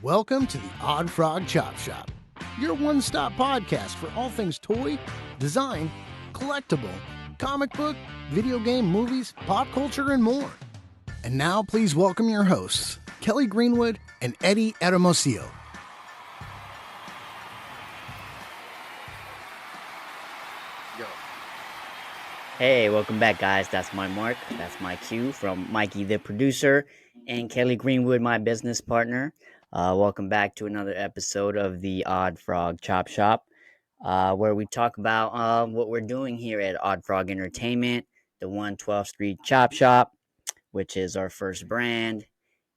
Welcome to the Oddfrog Chop Shop, your one-stop podcast for all things toy, design, collectible, comic book, video game, movies, pop culture, and more. And now please welcome your hosts, Kelly Greenwood and Eddie Hermosillo. Hey, welcome back, guys. That's my mark. That's my cue from Mikey, the producer, and Kelly Greenwood, my business partner. Welcome back to another episode of the Oddfrog Chop Shop, where we talk about what we're doing here at Oddfrog Entertainment, the 112th Street Chop Shop, which is our first brand.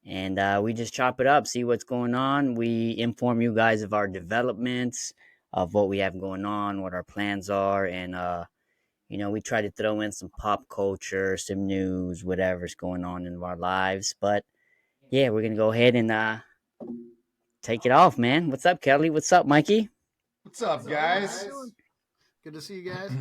And we just chop it up, see what's going on. We inform you guys of our developments, of what we have going on, what our plans are, and we try to throw in some pop culture, some news, whatever's going on in our lives. But yeah, we're gonna go ahead and take it off, man. What's up, Kelly? What's up, Mikey? What's up, guys? Good to see you guys.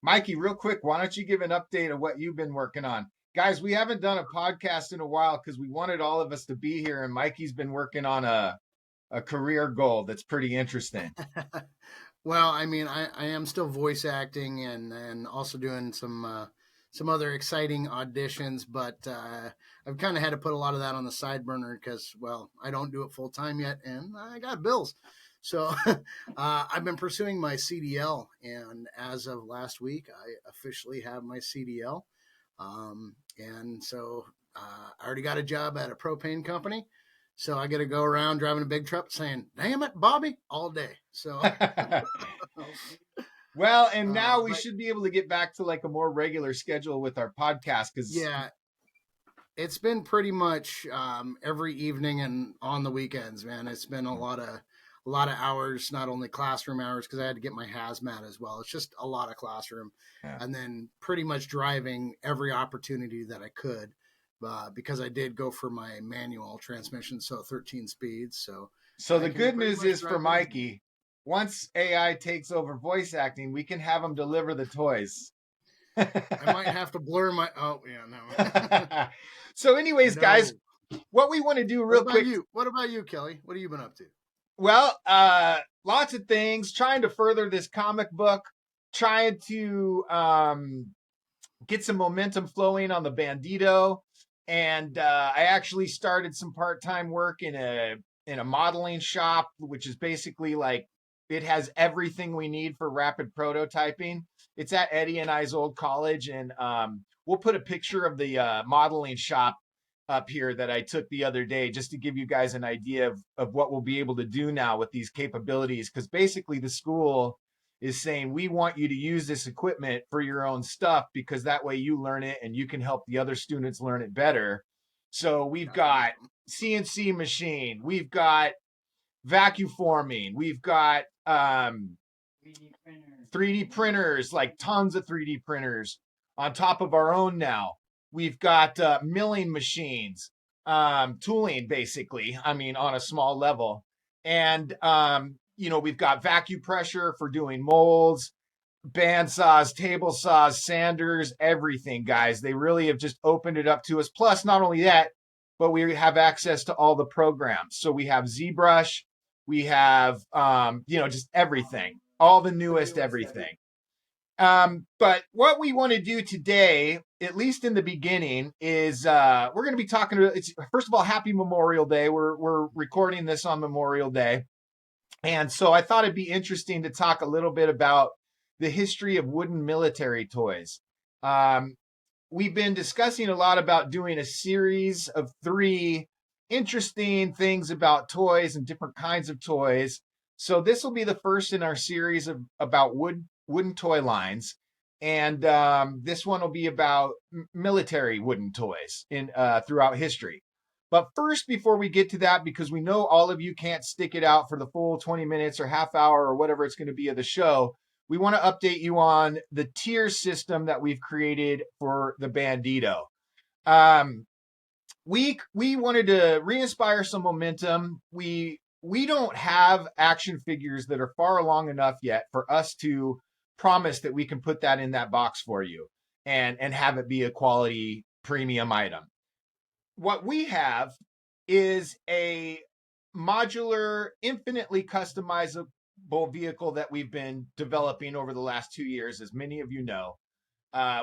Mikey, real quick, why don't you give an update of what you've been working on? Guys, we haven't done a podcast in a while because we wanted all of us to be here, and Mikey's been working on a career goal that's pretty interesting. Well, I mean, I am still voice acting and also doing some other exciting auditions, but I've kind of had to put a lot of that on the side burner because, well, I don't do it full time yet, and I got bills. So I've been pursuing my CDL, and as of last week, I officially have my CDL. And so I already got a job at a propane company. So I got to go around driving a big truck saying, "Damn it, Bobby," all day. So, well, and now we should be able to get back to like a more regular schedule with our podcast. Yeah, it's been pretty much every evening and on the weekends, man. It's been a lot of hours, not only classroom hours, because I had to get my hazmat as well. It's just a lot of classroom, and then pretty much driving every opportunity that I could. Because I did go for my manual transmission, so 13 speeds. So the good news is for Mikey, once AI takes over voice acting, we can have him deliver the toys. I might have to blur my. Oh yeah, no. So, anyways, guys, what we want to do real quick. What about you, Kelly? What have you been up to? Well, lots of things. Trying to further this comic book. Trying to get some momentum flowing on the Bandito. And I actually started some part-time work in a modeling shop, which is basically like it has everything we need for rapid prototyping. It's at Eddie and I's old college, and we'll put a picture of the modeling shop up here that I took the other day just to give you guys an idea of what we'll be able to do now with these capabilities. Because basically the school is saying, we want you to use this equipment for your own stuff because that way you learn it and you can help the other students learn it better. So we've got CNC machine, we've got vacuum forming, we've got 3D printers, like tons of 3D printers on top of our own now. We've got milling machines, tooling basically, I mean, on a small level. And we've got vacuum pressure for doing molds, band saws, table saws, sanders, everything, guys. They really have just opened it up to us. Plus, not only that, but we have access to all the programs. So we have ZBrush, we have, just everything, all the newest everything. But what we want to do today, at least in the beginning, is we're going to be talking to, first of all, happy Memorial Day. We're recording this on Memorial Day. And so I thought it'd be interesting to talk a little bit about the history of wooden military toys. We've been discussing a lot about doing a series of 3 interesting things about toys and different kinds of toys. So this will be the first in our series about wooden toy lines. And this one will be about military wooden toys throughout history. But first, before we get to that, because we know all of you can't stick it out for the full 20 minutes or half hour or whatever it's going to be of the show, we want to update you on the tier system that we've created for the Bandito. We wanted to re-inspire some momentum. We don't have action figures that are far along enough yet for us to promise that we can put that in that box for you and have it be a quality premium item. What we have is a modular, infinitely customizable vehicle that we've been developing over the last 2 years, as many of you know.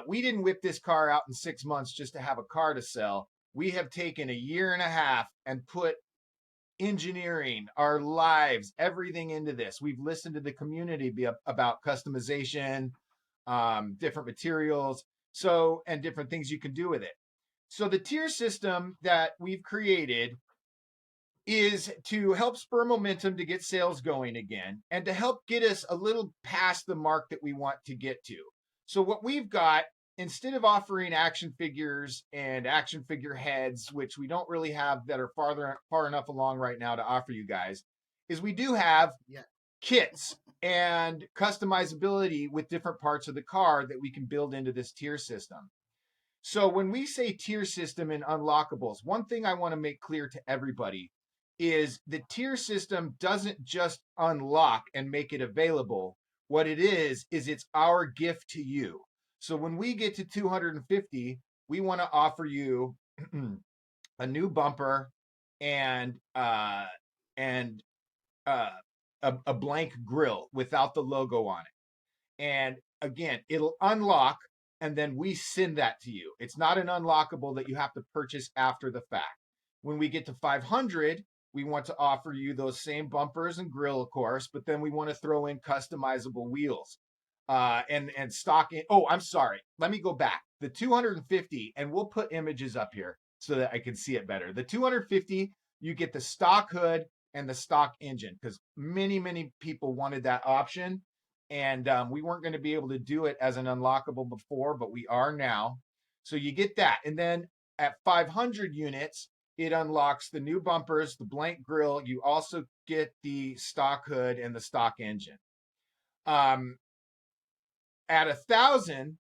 We didn't whip this car out in 6 months just to have a car to sell. We have taken a year and a half and put engineering, our lives, everything into this. We've listened to the community about customization, different materials, and different things you can do with it. So the tier system that we've created is to help spur momentum to get sales going again and to help get us a little past the mark that we want to get to. So what we've got, instead of offering action figures and action figure heads, which we don't really have that are far enough along right now to offer you guys, is we do have kits and customizability with different parts of the car that we can build into this tier system. So when we say tier system and unlockables, one thing I want to make clear to everybody is the tier system doesn't just unlock and make it available. What it is it's our gift to you. So when we get to 250, we want to offer you a new bumper and a blank grill without the logo on it. And again, it'll unlock and then we send that to you. It's not an unlockable that you have to purchase after the fact. When we get to 500, we want to offer you those same bumpers and grill, of course, but then we want to throw in customizable wheels and stock in. Oh, I'm sorry. Let me go back. The 250, and we'll put images up here so that I can see it better. The 250, you get the stock hood and the stock engine because many people wanted that option. And we weren't going to be able to do it as an unlockable before, but we are now. So you get that. And then at 500 units, it unlocks the new bumpers, the blank grill. You also get the stock hood and the stock engine. At 1,000,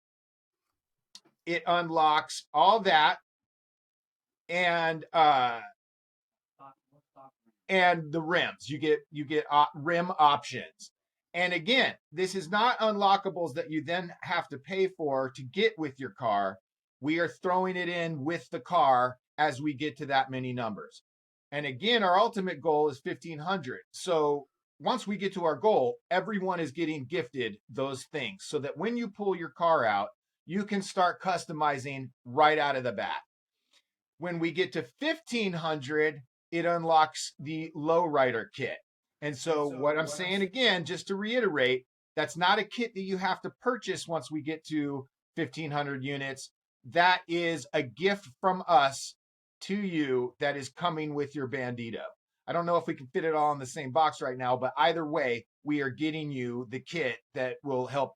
it unlocks all that and the rims. You get rim options. And again, this is not unlockables that you then have to pay for to get with your car. We are throwing it in with the car as we get to that many numbers. And again, our ultimate goal is 1,500. So once we get to our goal, everyone is getting gifted those things so that when you pull your car out, you can start customizing right out of the bat. When we get to 1,500, it unlocks the lowrider kit. And so what I'm saying again, just to reiterate, that's not a kit that you have to purchase once we get to 1,500 units. That is a gift from us to you that is coming with your Bandito. I don't know if we can fit it all in the same box right now, but either way, we are getting you the kit that will help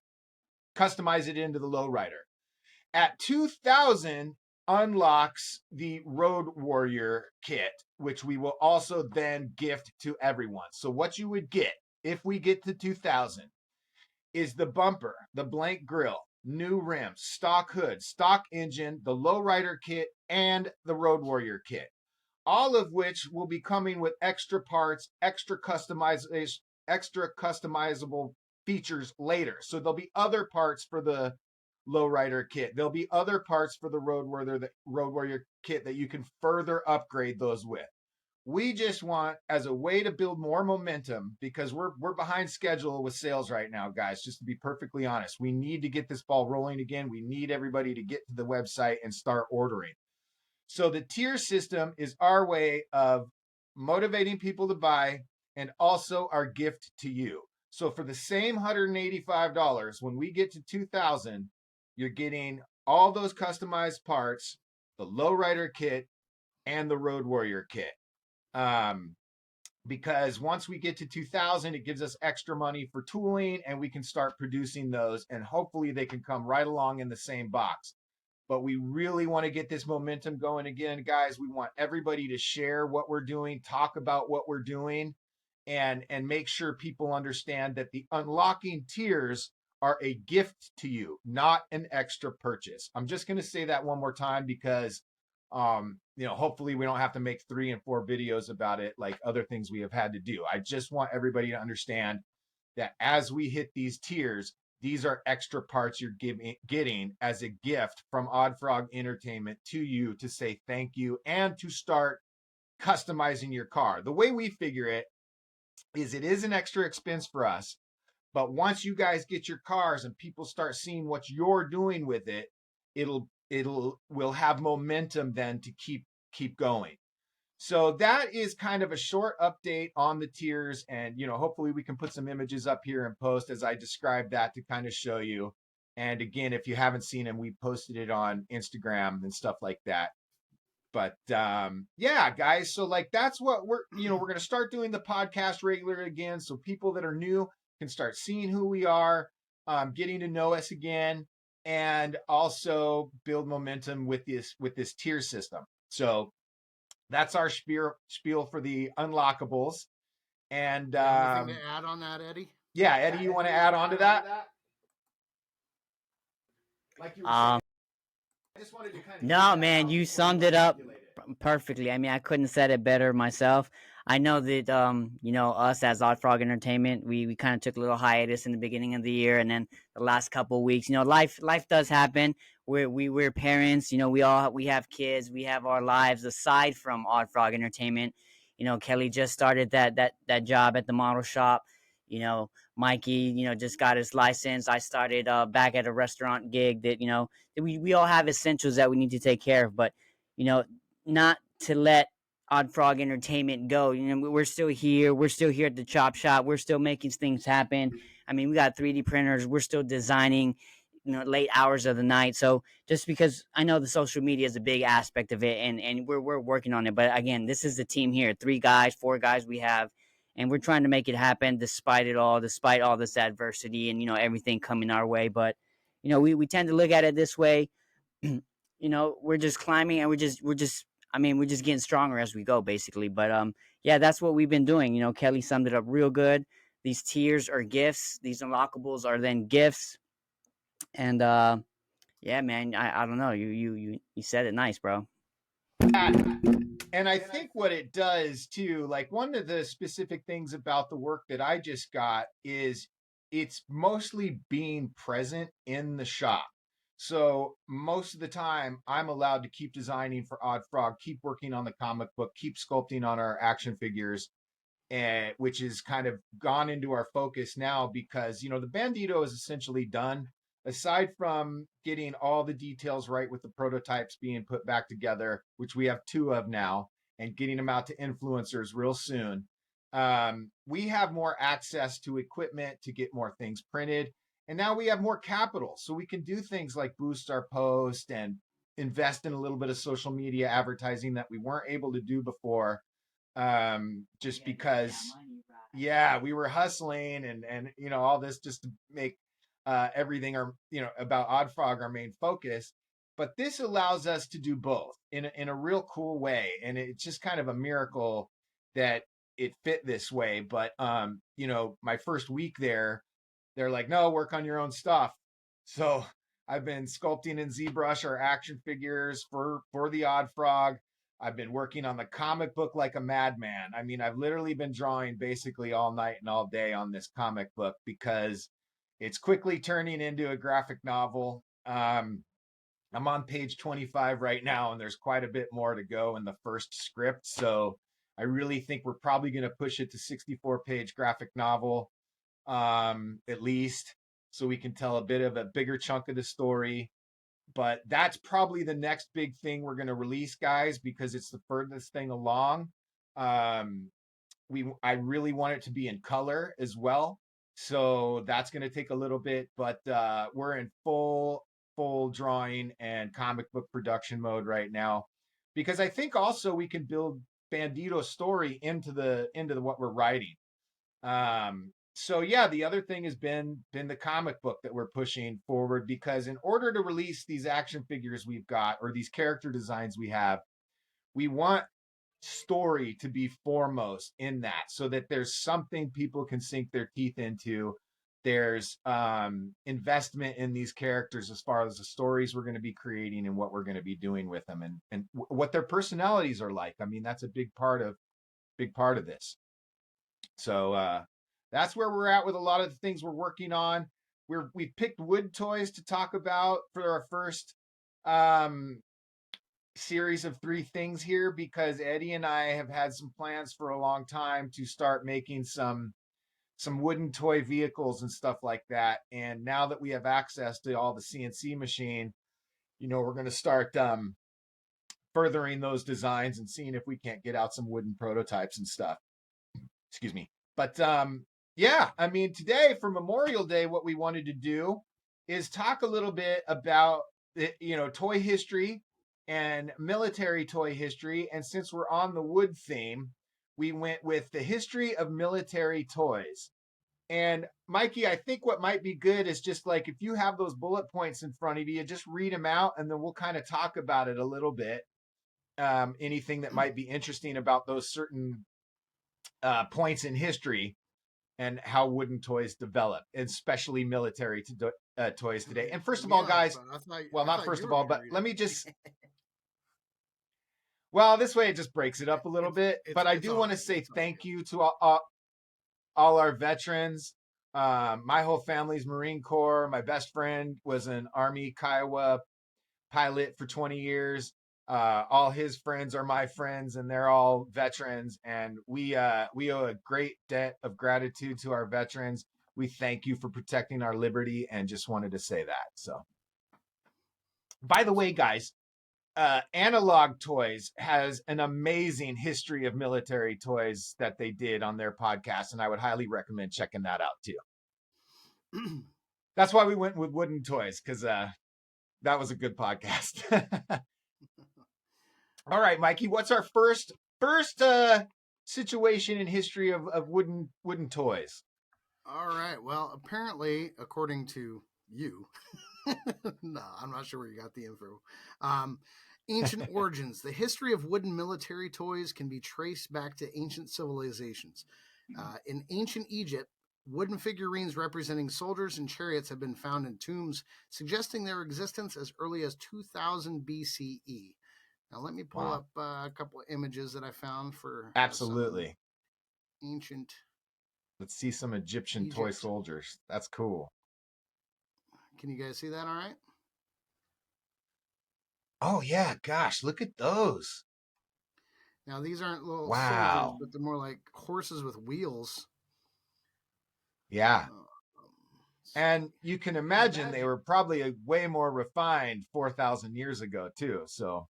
customize it into the lowrider. At 2,000, unlocks the Road Warrior kit, which we will also then gift to everyone. So what you would get if we get to 2,000 is the bumper, the blank grill, new rims, stock hood, stock engine, the lowrider kit, and the Road Warrior kit. All of which will be coming with extra parts, extra customizable features later. So there'll be other parts for the lowrider kit. There'll be other parts for the Road Warrior kit that you can further upgrade those with. We just want, as a way to build more momentum, because we're behind schedule with sales right now, guys, just to be perfectly honest. We need to get this ball rolling again. We need everybody to get to the website and start ordering. So the tier system is our way of motivating people to buy and also our gift to you. So for the same $185, when we get to 2,000, you're getting all those customized parts, the lowrider kit, and the Road Warrior kit. Because once we get to 2,000, it gives us extra money for tooling, and we can start producing those, and hopefully they can come right along in the same box. But we really want to get this momentum going again, guys. We want everybody to share what we're doing, talk about what we're doing, and make sure people understand that the unlocking tiers are a gift to you, not an extra purchase. I'm just going to say that one more time because, hopefully we don't have to make 3 and 4 videos about it like other things we have had to do. I just want everybody to understand that as we hit these tiers, these are extra parts you're getting as a gift from Oddfrog Entertainment to you to say thank you and to start customizing your car. The way we figure it is an extra expense for us, but once you guys get your cars and people start seeing what you're doing with it, we'll have momentum then to keep going. So that is kind of a short update on the tiers, and hopefully we can put some images up here and post as I describe that to kind of show you. And again, if you haven't seen them, we posted it on Instagram and stuff like that. But yeah, guys, so like that's what we're going to start doing the podcast regular again, so people that are new can start seeing who we are, getting to know us again, and also build momentum with this tier system. So that's our spiel for the unlockables. And anything to add on that, Eddie? Yeah, Eddie, you want to add on to that? Like you were saying. I just wanted to kind of no, man, you summed it up perfectly. I mean, I couldn't have said it better myself. I know that us as Oddfrog Entertainment, we kind of took a little hiatus in the beginning of the year, and then the last couple of weeks, life does happen. We're parents, we have kids, we have our lives aside from Oddfrog Entertainment. Kelly just started that job at the model shop. Mikey, just got his license. I started back at a restaurant gig that we all have essentials that we need to take care of, but not to let Odd Frog Entertainment go. We're still here. We're still here at the chop shop. We're still making things happen. I mean, we got 3D printers. We're still designing, late hours of the night. So just because I know the social media is a big aspect of it, and we're working on it. But again, this is the team here. 3 guys, 4 guys we have, and we're trying to make it happen despite it all, despite all this adversity and everything coming our way. But we tend to look at it this way. We're just climbing, and we're just getting stronger as we go, basically. But yeah, that's what we've been doing. Kelly summed it up real good. These tiers are gifts. These unlockables are then gifts. And yeah, man, I don't know. You said it nice, bro. And I think what it does too, like one of the specific things about the work that I just got is it's mostly being present in the shop. So most of the time I'm allowed to keep designing for Odd Frog, keep working on the comic book, keep sculpting on our action figures, and which is kind of gone into our focus now because the Bandito is essentially done. Aside from getting all the details right with the prototypes being put back together, which we have 2 of now, and getting them out to influencers real soon, we have more access to equipment to get more things printed, and now we have more capital, so we can do things like boost our post and invest in a little bit of social media advertising that we weren't able to do before, just because we were hustling and all this just to make everything about Odd Frog our main focus. But this allows us to do both in a real cool way, and it's just kind of a miracle that it fit this way. But my first week there, they're like, no, work on your own stuff. So I've been sculpting in ZBrush our action figures for the Odd Frog. I've been working on the comic book like a madman. I mean, I've literally been drawing basically all night and all day on this comic book because it's quickly turning into a graphic novel. I'm on page 25 right now, and there's quite a bit more to go in the first script. So I really think we're probably going to push it to 64-page graphic novel, at least, so we can tell a bit of a bigger chunk of the story. But that's probably the next big thing we're going to release, guys, because it's the furthest thing along. I really want it to be in color as well, so that's going to take a little bit. But we're in full drawing and comic book production mode right now, because I think also we can build Bandito's story into what we're writing. So yeah, the other thing has been the comic book that we're pushing forward, because in order to release these action figures we've got, or these character designs we have, we want story to be foremost in that, so that there's something people can sink their teeth into. There's investment in these characters as far as the stories we're going to be creating and what we're going to be doing with them, and what their personalities are like. I mean, that's a big part of this. So that's where we're at with a lot of the things we're working on. We've picked wood toys to talk about for our first series of 3 things here because Eddie and I have had some plans for a long time to start making some wooden toy vehicles and stuff like that. And now that we have access to all the CNC machine, we're going to start furthering those designs and seeing if we can't get out some wooden prototypes and stuff. Excuse me. But yeah, I mean, today for Memorial Day, what we wanted to do is talk a little bit about toy history and military toy history. And since we're on the wood theme, we went with the history of military toys. And Mikey, I think what might be good is just like if you have those bullet points in front of you, just read them out, and then we'll kind of talk about it a little bit. Anything that might be interesting about those certain points in history and how wooden toys develop, especially military toys today. And first of all, guys, well, not first of all, but let me just. Well, this way it just breaks it up a little bit. But I do want to say thank you to all our veterans. My whole family's Marine Corps. My best friend was an Army Kiowa pilot for 20 years. All his friends are my friends, and they're all veterans. And we owe a great debt of gratitude to our veterans. We thank you for protecting our liberty, and just wanted to say that. So, by the way, guys, Analog Toys has an amazing history of military toys that they did on their podcast, and I would highly recommend checking that out too. That's why we went with wooden toys, because that was a good podcast. All right, Mikey, what's our first situation in history of wooden toys? All right. Well, apparently, according to you, no, I'm not sure where you got the info. Ancient origins. The history of wooden military toys can be traced back to ancient civilizations. In ancient Egypt, wooden figurines representing soldiers and chariots have been found in tombs, suggesting their existence as early as 2000 BCE. Now, let me pull up a couple of images that I found for absolutely ancient. Let's see some Egypt. Toy soldiers. That's cool. Can you guys see that all right? Oh, yeah. Gosh, look at those. Now, these aren't little soldiers, but they're more like horses with wheels. Yeah. And you can imagine they were probably way more refined 4,000 years ago, too. So,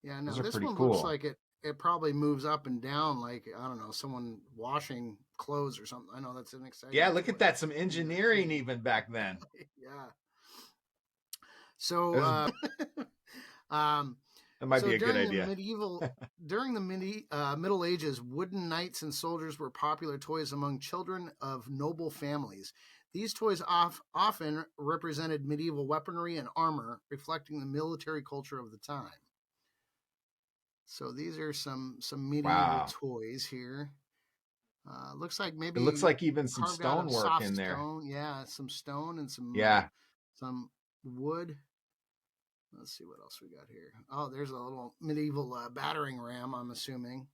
yeah, no, this one looks like it probably moves up and down like, I don't know, someone washing clothes or something. I know that's an exciting. Yeah, look at that. Some engineering even back then. Yeah. So, that might be a good idea. During the Middle Ages, wooden knights and soldiers were popular toys among children of noble families. These toys often represented medieval weaponry and armor, reflecting the military culture of the time. So these are some medieval toys here. Looks like maybe it looks like even some stonework in there. Yeah, some stone and some some wood. Let's see what else we got here. Oh, there's a little medieval battering ram, I'm assuming.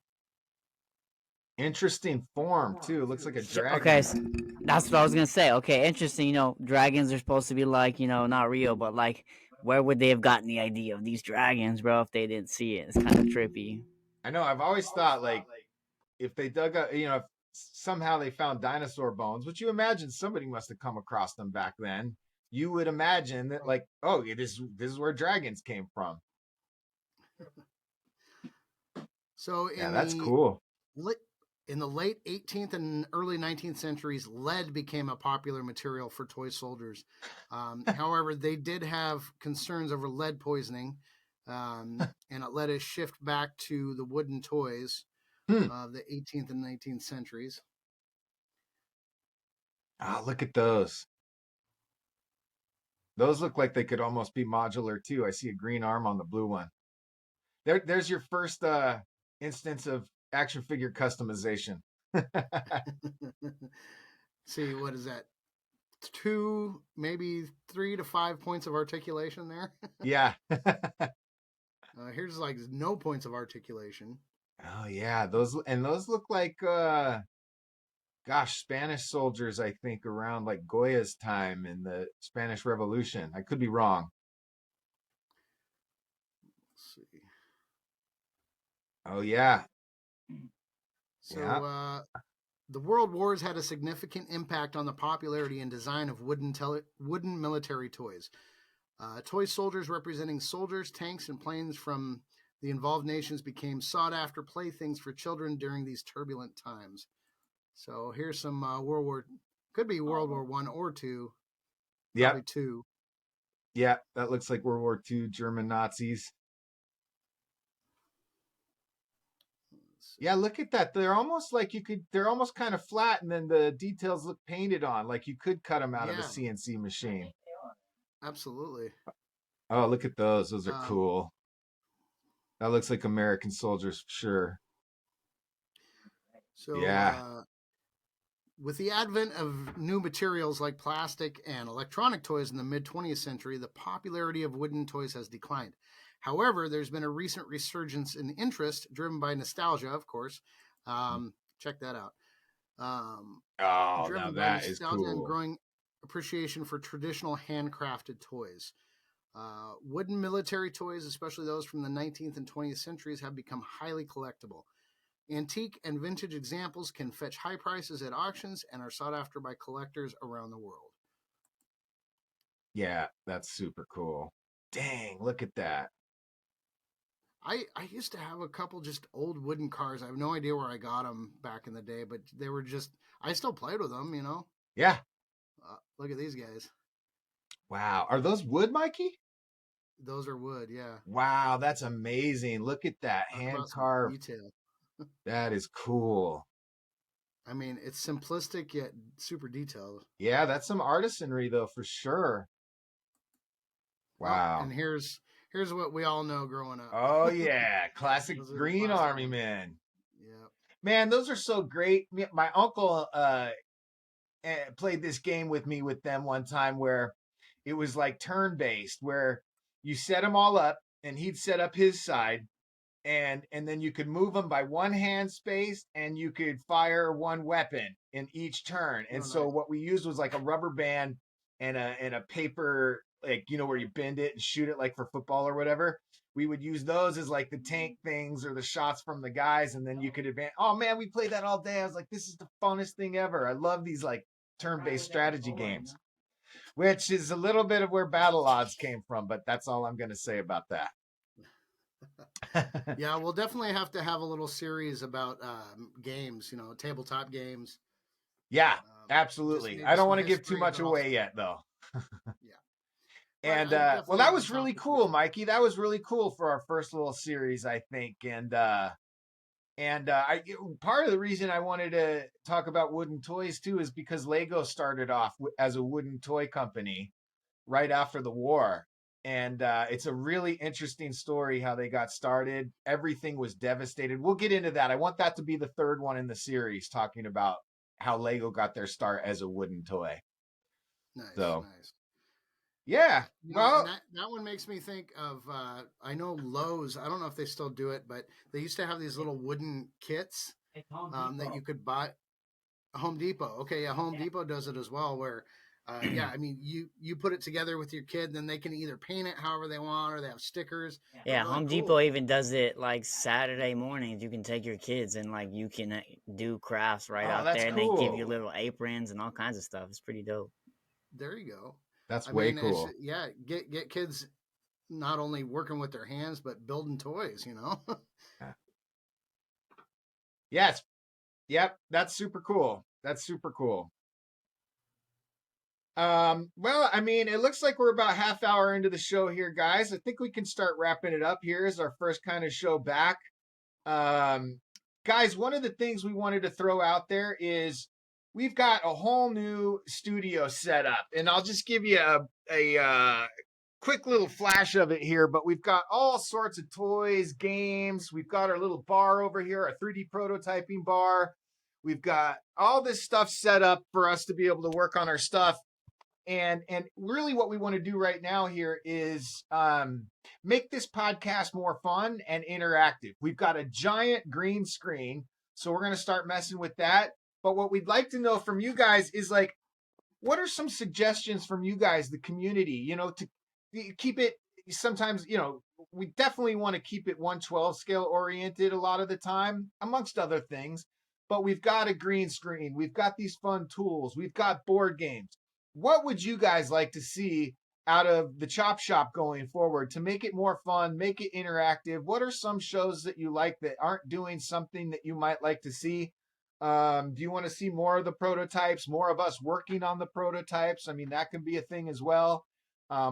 Interesting form, too. Looks like a dragon. Okay, so that's what I was going to say. Okay, interesting. Dragons are supposed to be like, not real, but like, where would they have gotten the idea of these dragons, bro, if they didn't see it? It's kind of trippy. I know. I've always thought, like, if they dug up, if somehow they found dinosaur bones, which you imagine somebody must have come across them back then, you would imagine that, like, oh, this is where dragons came from. So that's cool. In the late 18th and early 19th centuries, lead became a popular material for toy soldiers. However, they did have concerns over lead poisoning, and it led a shift back to the wooden toys of the 18th and 19th centuries. Oh, look at those. Those look like they could almost be modular, too. I see a green arm on the blue one. There's your first instance of action figure customization. See, what is that? 2, maybe 3 to 5 points of articulation there. Yeah. Here's like no points of articulation. Oh yeah, those look like Spanish soldiers, I think, around like Goya's time in the Spanish Revolution. I could be wrong. Let's see. Oh yeah. Yeah. So the World Wars had a significant impact on the popularity and design of wooden military toys. Toy soldiers representing soldiers, tanks, and planes from the involved nations became sought after playthings for children during these turbulent times. So here's some could be World War I or two, Yep. probably two. Yeah. That looks like World War II German Nazis. Yeah, look at that. They're almost like they're almost kind of flat and then the details look painted on, like you could cut them out of a Yeah, CNC machine. absolutely. Oh, look at those. Those are Um, cool. That looks like American soldiers for sure. so Yeah. with the advent of new materials like plastic and electronic toys in the mid 20th century, the popularity of wooden toys has declined. However, there's been a recent resurgence in interest driven by nostalgia, of course. Check that out. Oh, now Driven by that is nostalgia and cool. growing appreciation for traditional handcrafted toys. Wooden military toys, especially those from the 19th and 20th centuries, have become highly collectible. Antique and vintage examples can fetch high prices at auctions and are sought after by collectors around the world. Yeah, that's super cool. Dang, look at that. I used to have a couple just old wooden cars. I have no idea where I got them back in the day, but they were just, I still played with them, you know? Yeah. Look at these guys. Wow. Are those wood, Mikey? Those are wood, yeah. Wow, that's amazing. Look at that Talk hand about some carved. detail. That is cool. I mean, it's simplistic yet super detailed. Yeah, that's some artisanry though, for sure. Oh, and Wow. here's what we all know growing up. Oh yeah, classic Those are the Green classic Army ones. men. Yeah. Man, those are so great. My uncle played this game with me with them one time where it was like turn based, where you set them all up and he'd set up his side, and then you could move them by one hand space and you could fire one weapon in each turn. And Oh, so nice. what we used was like a rubber band and a paper, like where you bend it and shoot it like for football or whatever. We would use those as like the tank things or the shots from the guys, and then you could advance. Oh man, we played that all day. I was like, this is the funnest thing ever. I love these like turn-based strategy games, which is a little bit of where Battle Odds came from, but that's all I'm going to say about that. Yeah, we'll definitely have to have a little series about games, tabletop games. Yeah, Just absolutely. I maybe don't some want to give too history, much but also, away yet, though. yeah. But And I well, definitely that want to was talk really with you cool, too. Mikey. That was really cool for our first little series, I think. And part of the reason I wanted to talk about wooden toys too is because Lego started off as a wooden toy company right after the war. And it's a really interesting story how they got started. Everything was devastated. We'll get into that. I want that to be the third one in the series, talking about how Lego got their start as a wooden toy. Nice, So, nice. yeah. And Well, that one makes me think of I know Lowe's. I don't know if they still do it, but they used to have these little wooden kits that you could buy. Home Depot. Okay, yeah, Home Depot does it as well. Where, yeah, I mean, you put it together with your kid, then they can either paint it however they want, or they have stickers. They're Yeah, really Home Depot cool. even does it like Saturday mornings. You can take your kids and like you can do crafts right oh, out that's there, and they give you cool. little aprons and all kinds of stuff. It's pretty dope. There you go. That's I way mean, it's cool. yeah, get kids not only working with their hands but building toys. Yeah. Yes. Yep. That's super cool. That's super cool. Well, I mean, it looks like we're about half hour into the show here, guys. I think we can start wrapping it up here as our first kind of show back. Um, Guys, one of the things we wanted to throw out there is we've got a whole new studio set up, and I'll just give you a quick little flash of it here. But we've got all sorts of toys, games. We've got our little bar over here, our 3D prototyping bar. We've got all this stuff set up for us to be able to work on our stuff. And really what we want to do right now here is make this podcast more fun and interactive. We've got a giant green screen, so we're going to start messing with that. But what we'd like to know from you guys is like, what are some suggestions from you guys, the community, to keep it sometimes, we definitely want to keep it 112 scale oriented a lot of the time, amongst other things. But we've got a green screen, we've got these fun tools, we've got board games. What would you guys like to see out of the Chop Shop going forward to make it more fun, make it interactive? What are some shows that you like that aren't doing something that you might like to see? Do you want to see more of the prototypes, more of us working on the prototypes? I mean, that can be a thing as well.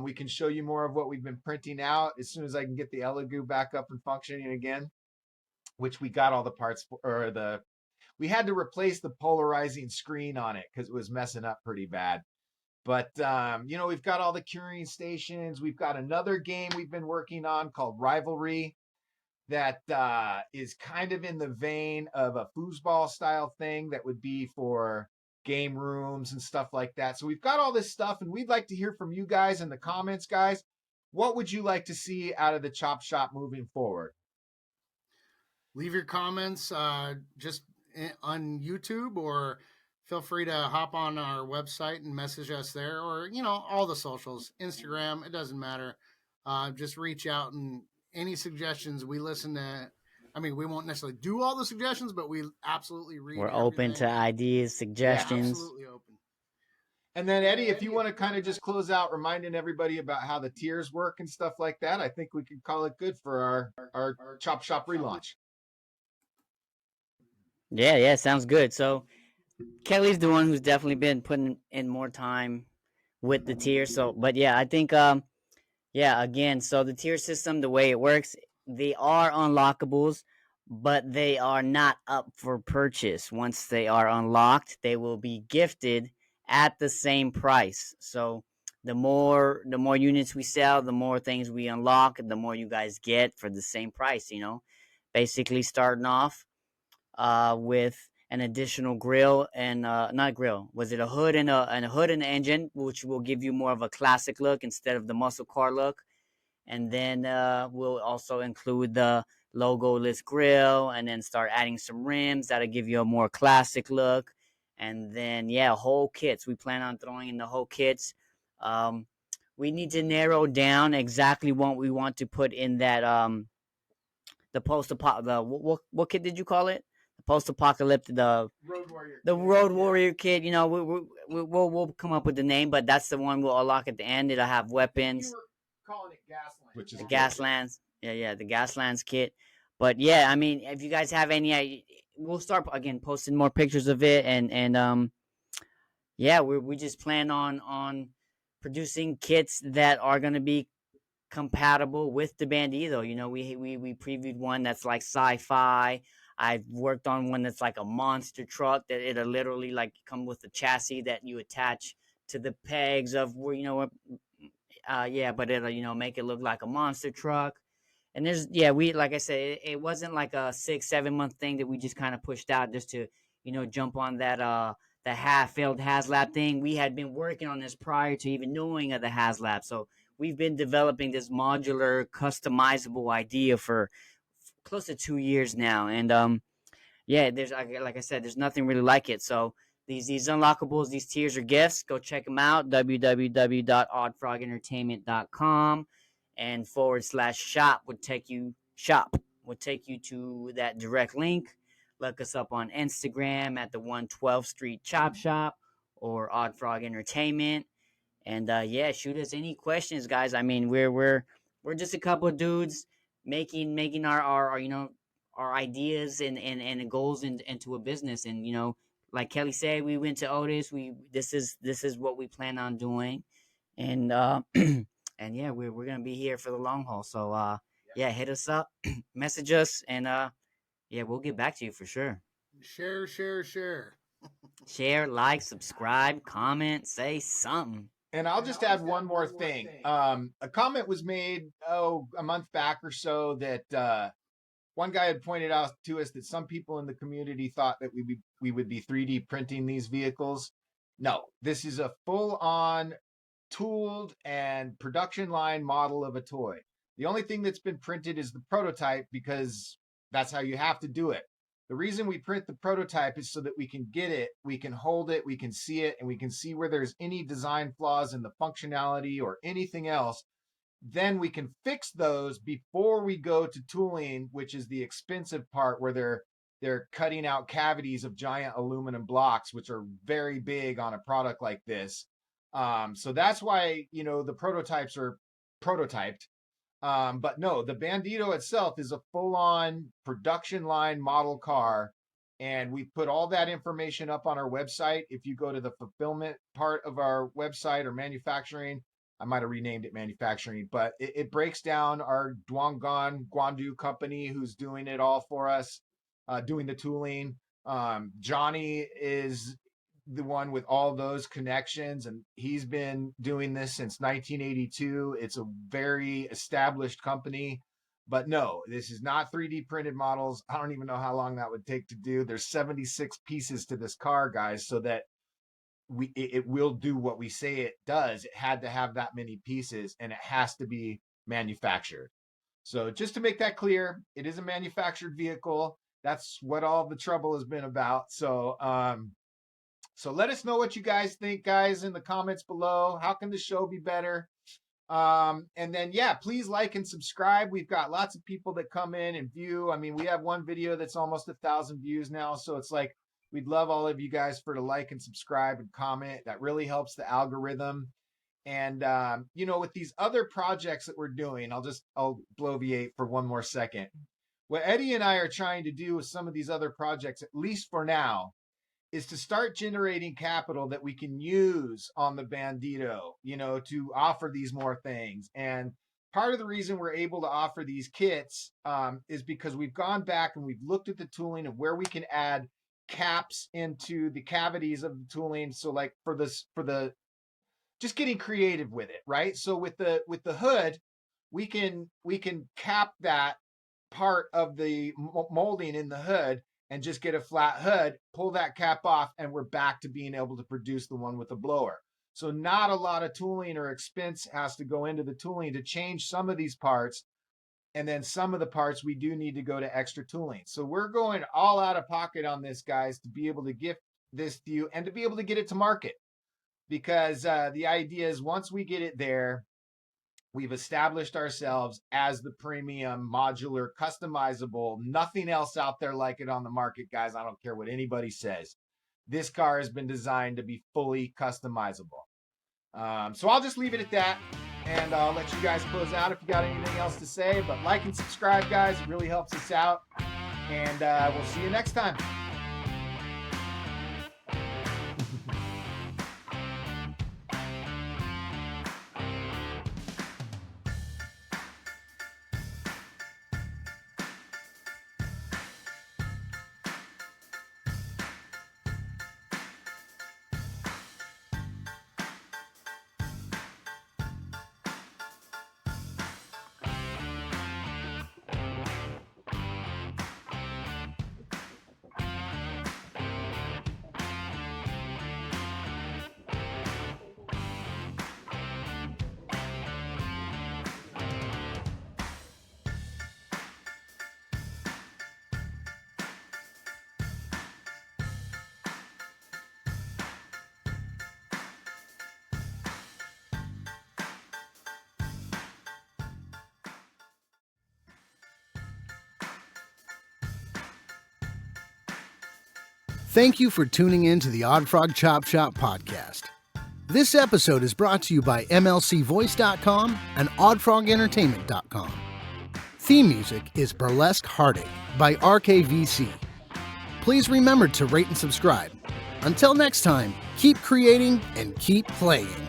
We can show you more of what we've been printing out as soon as I can get the Elegoo back up and functioning again, which we got all the parts for, or we had to replace the polarizing screen on it because it was messing up pretty bad. But, we've got all the curing stations. We've got another game we've been working on called Rivalry that is kind of in the vein of a foosball style thing that would be for game rooms and stuff like that. So we've got all this stuff, and we'd like to hear from you guys in the comments, guys. What would you like to see out of the Chop Shop moving forward? Leave your comments just on YouTube, or feel free to hop on our website and message us there, or all the socials, Instagram. It doesn't matter. Just reach out, and any suggestions we listen to. I mean, we won't necessarily do all the suggestions, but we absolutely read. We're open to ideas, suggestions. Absolutely open. And then, Eddie, if you want to kind of just close out reminding everybody about how the tiers work and stuff like that, I think we could call it good for our Chop Shop relaunch. Yeah, sounds good. So Kelly's the one who's definitely been putting in more time with the tiers. So, but yeah, I think again, so the tier system, the way it works, they are unlockables, but they are not up for purchase. Once they are unlocked, they will be gifted at the same price. So the more units we sell, the more things we unlock, the more you guys get for the same price. Basically starting off with an additional grill and not grill. Was it a hood and a hood and an engine, which will give you more of a classic look instead of the muscle car look. And then we'll also include the logo-less grill, and then start adding some rims that'll give you a more classic look. And then whole kits. We plan on throwing in the whole kits. We need to narrow down exactly what we want to put in that the what kit did you call it? The post-apocalyptic, Road Warrior kit. We'll come up with the name, but that's the one we'll unlock at the end. It'll have weapons. Calling it Gasland, which is the Gaslands. Yeah, the Gaslands kit. But yeah, I mean, if you guys have any, we'll start again posting more pictures of it, and we just plan on producing kits that are gonna be compatible with the Bandido. We previewed one that's like sci-fi. I've worked on one that's like a monster truck that it'll literally like come with a chassis that you attach to the pegs of where but it'll make it look like a monster truck. And we like I said, it wasn't like a 6-7 month thing that we just kind of pushed out just to jump on that the half-failed HasLab thing. We had been working on this prior to even knowing of the HasLab, so we've been developing this modular, customizable idea for close to 2 years now. And there's like I said, there's nothing really like it. So these unlockables, these tiers are gifts. Go check them out. www.oddfrogentertainment.com and /shop would take you to that direct link. Look us up on Instagram at the 112th Street Chop Shop or Oddfrog Entertainment. And shoot us any questions, guys. I mean, we're just a couple of dudes making our ideas and goals into a business. And like Kelly said, we went to Otis. This is what we plan on doing, and and we're gonna be here for the long haul. So hit us up, message us, and we'll get back to you for sure. Share. Share, like, subscribe, comment, say something. And I'll just add one more thing. A comment was made a month back or so that one guy had pointed out to us that some people in the community thought that we would be 3D printing these vehicles. No, this is a full-on tooled and production line model of a toy. The only thing that's been printed is the prototype, because that's how you have to do it. The reason we print the prototype is so that we can get it, we can hold it, we can see it, and we can see where there's any design flaws in the functionality or anything else. then we can fix those before we go to tooling, which is the expensive part where they're cutting out cavities of giant aluminum blocks, which are very big on a product like this. So that's why, the prototypes are prototyped. But no, the Bandito itself is a full-on production line model car. And we put all that information up on our website. If you go to the fulfillment part of our website or manufacturing, I might have renamed it manufacturing, but it breaks down our Duangon Guandu company who's doing it all for us, doing the tooling. Johnny is the one with all those connections, and he's been doing this since 1982. It's a very established company. But no, this is not 3D printed models. I don't even know how long that would take to do. There's 76 pieces to this car, guys, so that it will do what we say it does. It had to have that many pieces, and it has to be manufactured. So just to make that clear, it is a manufactured vehicle. That's what all the trouble has been about. So let us know what you guys think, guys, in the comments below. How can the show be better? And then, yeah, please like and subscribe. We've got lots of people that come in and view. I mean, we have one video that's almost 1,000 views now. So it's like, we'd love all of you guys to like and subscribe and comment. That really helps the algorithm. And, with these other projects that we're doing, I'll bloviate for one more second. What Eddie and I are trying to do with some of these other projects, at least for now, is to start generating capital that we can use on the Bandito, to offer these more things. And part of the reason we're able to offer these kits is because we've gone back and we've looked at the tooling of where we can add caps into the cavities of the tooling. So like for the just getting creative with it, right? So with the hood, we can cap that part of the molding in the hood and just get a flat hood, pull that cap off, and we're back to being able to produce the one with the blower. So not a lot of tooling or expense has to go into the tooling to change some of these parts. And then some of the parts we do need to go to extra tooling. So we're going all out of pocket on this, guys, to be able to gift this to you and to be able to get it to market. Because the idea is once we get it there, we've established ourselves as the premium, modular, customizable, nothing else out there like it on the market, guys. I don't care what anybody says. This car has been designed to be fully customizable. So I'll just leave it at that, and I'll let you guys close out if you got anything else to say. But like and subscribe, guys. It really helps us out, and we'll see you next time. Thank you for tuning in to the Oddfrog Chop Shop podcast. This episode is brought to you by MLCVoice.com and OddFrogEntertainment.com. Theme music is Burlesque Heartache by RKVC. Please remember to rate and subscribe. Until next time, keep creating and keep playing.